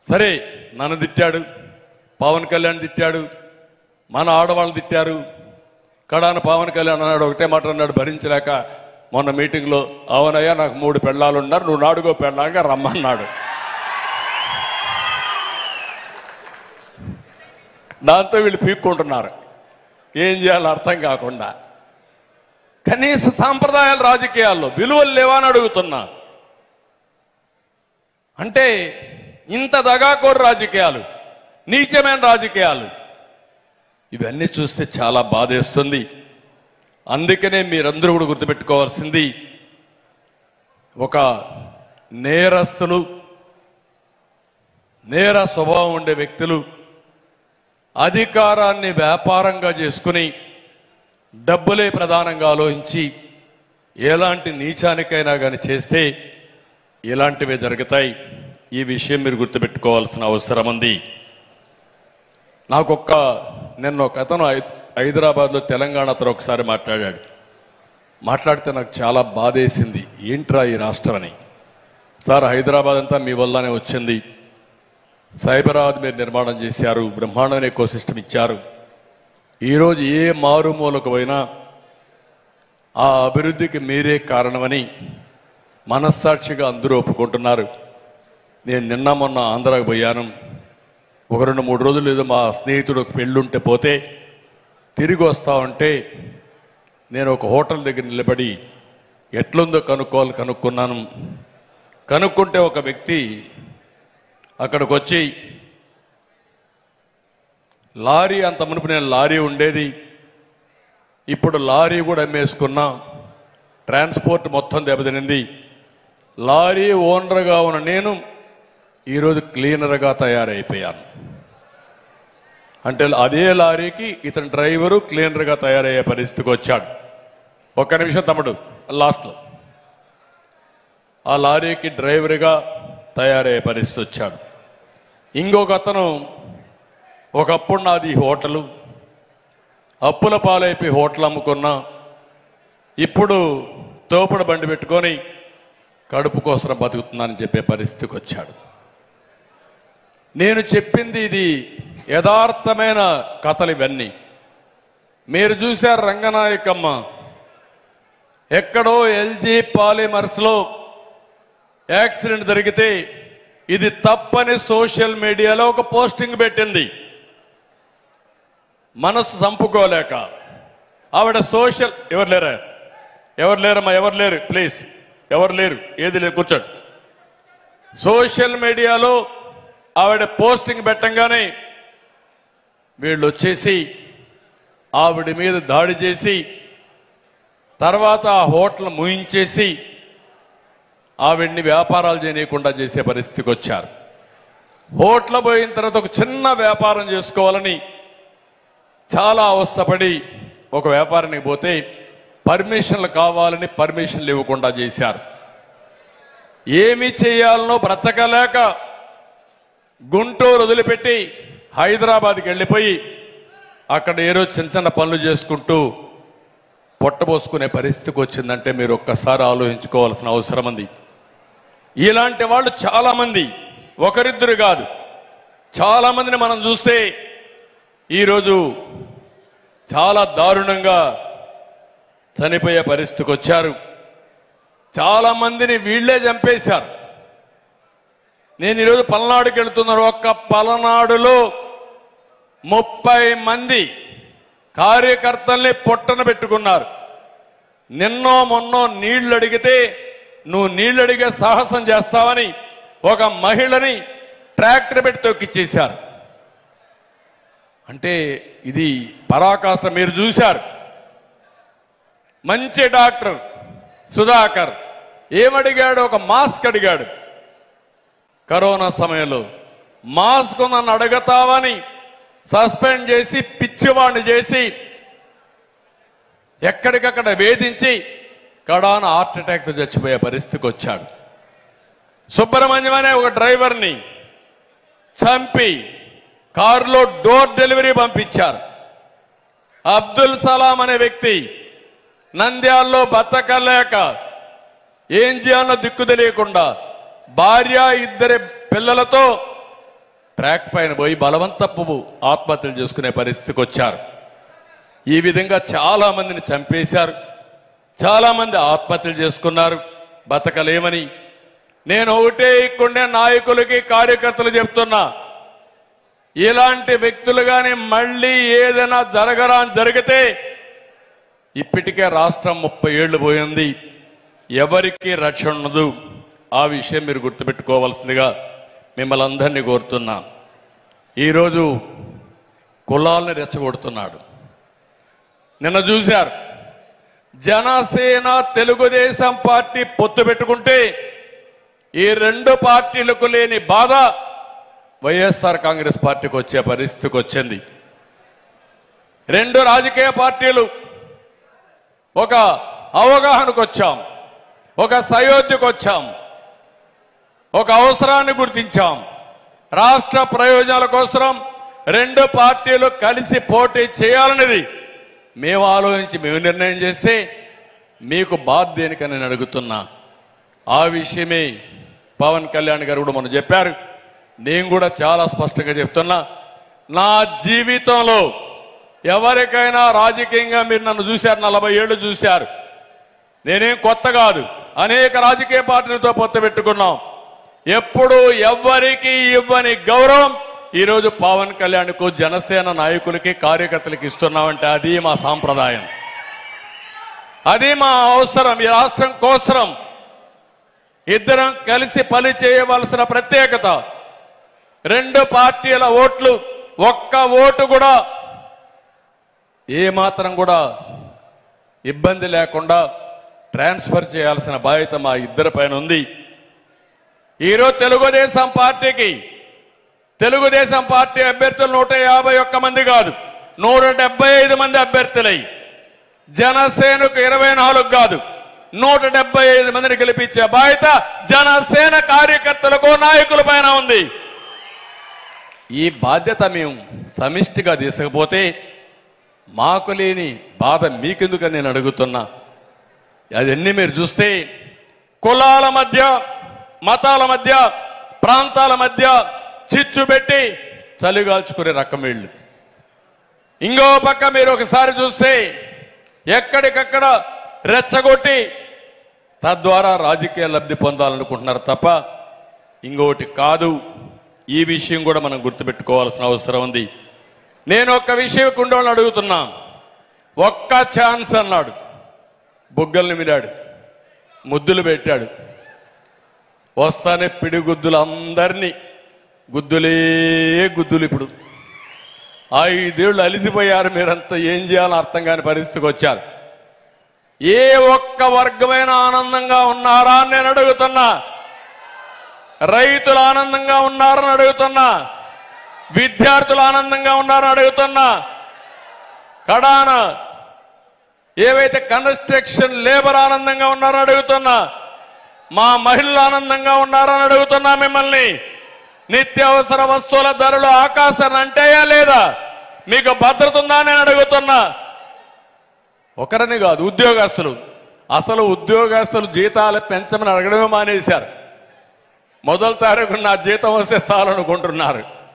సరే నన్ను తిట్టాడు, పవన్ కళ్యాణ్ తిట్టాడు, మన ఆడవాళ్ళు తిట్టారు. కడాన పవన్ కళ్యాణ్ అన్నాడు, ఒకటే మాట అన్నాడు భరించలేక మొన్న మీటింగ్లో, అవునయ్యా నాకు 3 పెళ్ళాలు ఉన్నారు, నువ్వు నాడుగో పెళ్ళాగా రమ్మన్నాడు. దాంతో వీళ్ళు పీక్కుంటున్నారు, ఏం చేయాలో అర్థం కాకుండా. కనీస సాంప్రదాయాలు రాజకీయాల్లో విలువలు లేవా అని అడుగుతున్నా. అంటే ఇంత దగాకోరు రాజకీయాలు, నీచమైన రాజకీయాలు, ఇవన్నీ చూస్తే చాలా బాధేస్తుంది. అందుకనే మీరందరూ కూడా గుర్తుపెట్టుకోవాల్సింది, ఒక నేరస్తులు, నేర స్వభావం ఉండే వ్యక్తులు అధికారాన్ని వ్యాపారంగా చేసుకుని డబ్బులే ప్రధానంగా ఆలోచించి ఎలాంటి నీచానికైనా కానీ చేస్తే ఇలాంటివే జరుగుతాయి. ఈ విషయం మీరు గుర్తుపెట్టుకోవాల్సిన అవసరం ఉంది. నిన్న ఒక అతను హైదరాబాద్లో తెలంగాణ అతను ఒకసారి మాట్లాడితే నాకు చాలా బాధేసింది. ఏంట్రా ఈ రాష్ట్రం అని. సార్, హైదరాబాద్ అంతా మీ వల్లనే వచ్చింది, సైబరాబాద్ మీరు నిర్మాణం చేశారు, బ్రహ్మాండమైన ఎకోసిస్టమ్ ఇచ్చారు. ఈరోజు ఏ మారుమూలకు పోయినా ఆ అభివృద్ధికి మీరే కారణమని మనస్సాక్షిగా అందరూ ఒప్పుకుంటున్నారు. నేను నిన్న మొన్న ఆంధ్రాకు పోయాను. ఒక 2-3 రోజులు ఏదో మా స్నేహితుడు పెళ్ళుంటే పోతే తిరిగి వస్తా ఉంటే నేను ఒక హోటల్ దగ్గర నిలబడి ఎట్లుందో కనుక్కున్నాను. కనుక్కుంటే ఒక వ్యక్తి అక్కడికి వచ్చి, లారీ, అంత మునుపు నేను లారీ ఉండేది, ఇప్పుడు లారీ కూడా అమ్మేసుకున్నా, ట్రాన్స్పోర్ట్ మొత్తం దెబ్బతినింది, లారీ ఓనర్గా ఉన్న నేను ఈరోజు క్లీనర్గా తయారైపోయాను. అంటే అదే లారీకి ఇతని డ్రైవరు క్లీనర్గా తయారయ్యే పరిస్థితికి వచ్చాడు. ఒక్క నిమిషం తమ్ముడు, లాస్ట్లో ఆ లారీకి డ్రైవర్గా తయారయ్యే పరిస్థితి వచ్చాడు. ఇంకొక అతను, ఒకప్పుడు నాది హోటలు, అప్పుల పాలైపోయి హోటల్ అమ్ముకున్నా, ఇప్పుడు తోపుడు బండి పెట్టుకొని కడుపు కోసం బతుకుతున్నానని చెప్పే పరిస్థితికి వచ్చాడు. నేను చెప్పింది ఇది యథార్థమైన కథలు ఇవన్నీ. మీరు చూశారు రంగనాయకమ్మ ఎక్కడో ఎల్జీ పాలిమర్స్లో యాక్సిడెంట్ జరిగితే ఇది తప్పని సోషల్ మీడియాలో ఒక పోస్టింగ్ పెట్టింది. మనసు చంపుకోలేక ఆవిడ ఎవరు లేరమ్మా, ఎవరు లేరు, ప్లీజ్ ఎవరు లేరు, ఏది లేదు, కూర్చోండి. సోషల్ మీడియాలో ఆవిడ పోస్టింగ్ పెట్టంగానే వీళ్ళు వచ్చేసి ఆవిడ మీద దాడి చేసి తర్వాత ఆ హోటల్ ముయించేసి ఆవిడ్ని వ్యాపారాలు చేయకుండా చేసే పరిస్థితికి వచ్చారు. హోటల్ పోయిన తర్వాత ఒక చిన్న వ్యాపారం చేసుకోవాలని చాలా అవస్థపడి ఒక వ్యాపారానికి పోతే పర్మిషన్లు కావాలని పర్మిషన్లు ఇవ్వకుండా చేశారు. ఏమి చేయాలనో బ్రతకలేక గుంటూరు వదిలిపెట్టి హైదరాబాద్కి వెళ్ళిపోయి అక్కడ ఏదో చిన్న పనులు చేసుకుంటూ పొట్టబోసుకునే పరిస్థితికి వచ్చిందంటే మీరు ఒక్కసారి ఆలోచించుకోవాల్సిన అవసరం ఉంది. ఇలాంటి వాళ్ళు చాలామంది, ఒకరిద్దరు కాదు, చాలామందిని మనం చూస్తే ఈరోజు చాలా దారుణంగా చనిపోయే పరిస్థితికి వచ్చారు. చాలామందిని వీళ్లే చంపేశారు. నేను ఈరోజు పల్నాడుకి వెళుతున్నాను. ఒక్క పలనాడులో 30 మంది కార్యకర్తల్ని పొట్టన పెట్టుకున్నారు. నిన్నో మొన్నో నీళ్లు అడిగితే నువ్వు నీళ్లు అడిగే సాహసం చేస్తావని ఒక మహిళని ట్రాక్టర్ పెట్టి తొక్కిచ్చేశారు. అంటే ఇది పరాకాష్ట. మీరు చూశారు, మంచి డాక్టర్ సుధాకర్ ఏమడిగాడు, ఒక మాస్క్ అడిగాడు. కరోనా సమయంలో మాస్క్ నన్ను అడగతావని సస్పెండ్ చేసి పిచ్చివాడిని చేసి ఎక్కడికక్కడ వేధించి కడాన హార్ట్ అటాక్తో చచ్చిపోయే పరిస్థితికి వచ్చాడు. సుబ్రహ్మణ్యం అనే ఒక డ్రైవర్ని చంపి కారులో డోర్ డెలివరీ పంపించారు. అబ్దుల్ సలాం అనే వ్యక్తి నంద్యాలలో బతకలేక ఏం చేయాలో దిక్కు తెలియకుండా భార్య 2 పిల్లలతో ట్రాక్ పైన పోయి బలవంతపు ఆత్మహత్యలు చేసుకునే పరిస్థితికి వచ్చారు. ఈ విధంగా చాలా మందిని చంపేశారు, చాలా మంది ఆత్మహత్యలు చేసుకున్నారు బతకలేమని. నేను ఒకటే ఇక్కడే నాయకులకి కార్యకర్తలు చెప్తున్నా, ఇలాంటి వ్యక్తులు కానీ మళ్ళీ ఏదైనా జరిగితే ఇప్పటికే రాష్ట్రం 30 ఏళ్లు పోయింది, ఎవరికి రక్షణ ఉండదు. ఆ విషయం మీరు గుర్తుపెట్టుకోవాల్సిందిగా మిమ్మల్ని అందరినీ కోరుతున్నా. ఈరోజు కులాలను రెచ్చగొడుతున్నాడు. నిన్న చూశారు, జనసేన తెలుగుదేశం పార్టీ పొత్తు పెట్టుకుంటే ఈ రెండు పార్టీలకు లేని బాధ వైఎస్ఆర్ కాంగ్రెస్ పార్టీకి వచ్చే పరిస్థితికి వచ్చింది. రెండు రాజకీయ పార్టీలు ఒక అవగాహనకు వచ్చాం, ఒక సయోధ్యకు వచ్చాం, ఒక అవసరాన్ని గుర్తించాం. రాష్ట్ర ప్రయోజనాల కోసం రెండు పార్టీలు కలిసి పోటీ చేయాలనేది మేము ఆలోచించి మేము నిర్ణయం చేస్తే మీకు బాధ దేనికని నేను అడుగుతున్నా. ఆ విషయమే పవన్ కళ్యాణ్ గారు కూడా మనం చెప్పారు. నేను కూడా చాలా స్పష్టంగా చెప్తున్నా, నా జీవితంలో ఎవరికైనా రాజకీయంగా మీరు నన్ను చూశారు, 40 ఏళ్ళు చూశారు. నేనేం కొత్త కాదు, అనేక రాజకీయ పార్టీలతో పొత్తు పెట్టుకున్నాం. ఎప్పుడు ఎవ్వరికి ఇవ్వని గౌరవం ఈరోజు పవన్ కళ్యాణ్కు జనసేన నాయకులకి కార్యకర్తలకి ఇస్తున్నామంటే అది మా సాంప్రదాయం, అది మా అవసరం. ఈ రాష్ట్రం కోసం ఇద్దరం కలిసి పని చేయవలసిన ప్రత్యేకత. రెండు పార్టీల ఓట్లు ఒక్క ఓటు కూడా ఏమాత్రం కూడా ఇబ్బంది లేకుండా ట్రాన్స్ఫర్ చేయాల్సిన బాధ్యత మా ఇద్దరి పైన ఉంది. ఈరోజు తెలుగుదేశం పార్టీ అభ్యర్థులు 151 మంది కాదు, 175 మంది అభ్యర్థులై జనసేనకు 24 కాదు 175 మందిని గెలిపించే బాధ్యత జనసేన కార్యకర్తలకు నాయకుల పైన ఉంది. ఈ బాధ్యత మేము సమిష్టిగా తీసుకపోతే మాకు లేని బాధ మీకెందుకని నేను అడుగుతున్నా. అదన్నీ మీరు చూస్తే కులాల మధ్య, మతాల మధ్య, ప్రాంతాల మధ్య చిచ్చు పెట్టి చలిగాల్చుకునే రకం వీళ్ళు. ఇంకో పక్క మీరు ఒకసారి చూస్తే ఎక్కడికక్కడ రెచ్చగొట్టి తద్వారా రాజకీయ లబ్ధి పొందాలనుకుంటున్నారు తప్ప ఇంకొకటి కాదు. ఈ విషయం కూడా మనం గుర్తుపెట్టుకోవాల్సిన అవసరం ఉంది. నేను ఒక్క విషయం కుండోళ్ళని అడుగుతున్నా, ఒక్క ఛాన్స్ అన్నాడు, బుగ్గల్ని మిరాడు, ముద్దులు పెట్టాడు. వస్తానే పిడిగుద్దులు అందరినీ గుద్దులే గుద్దులు. ఇప్పుడు 5 ఏళ్ళు అలిసిపోయారు మీరంతా, ఏం చేయాలో అర్థం కాని పరిస్థితికి వచ్చారు. ఏ ఒక్క వర్గమైన ఆనందంగా ఉన్నారా అని నేను అడుగుతున్నా. రైతులు ఆనందంగా ఉన్నారని అడుగుతున్నా, విద్యార్థులు ఆనందంగా ఉన్నారని అడుగుతున్నా, కడాన ఏవైతే కన్స్ట్రక్షన్ లేబర్ ఆనందంగా ఉన్నారని అడుగుతున్నా, మా మహిళలు ఆనందంగా ఉన్నారని అడుగుతున్నా. మిమ్మల్ని నిత్యావసర వస్తువుల ధరలు ఆకాశాన్ని అంటాయా లేదా? మీకు భద్రత ఉందా నేను అడుగుతున్నా. ఒకరిని కాదు, ఉద్యోగస్తులు, అసలు ఉద్యోగస్తులు జీతాలు పెంచమని అడగడమే మానేశారు. మొదటి తారీఖు నా జీతం వస్తే చాలనుకుంటున్నారు.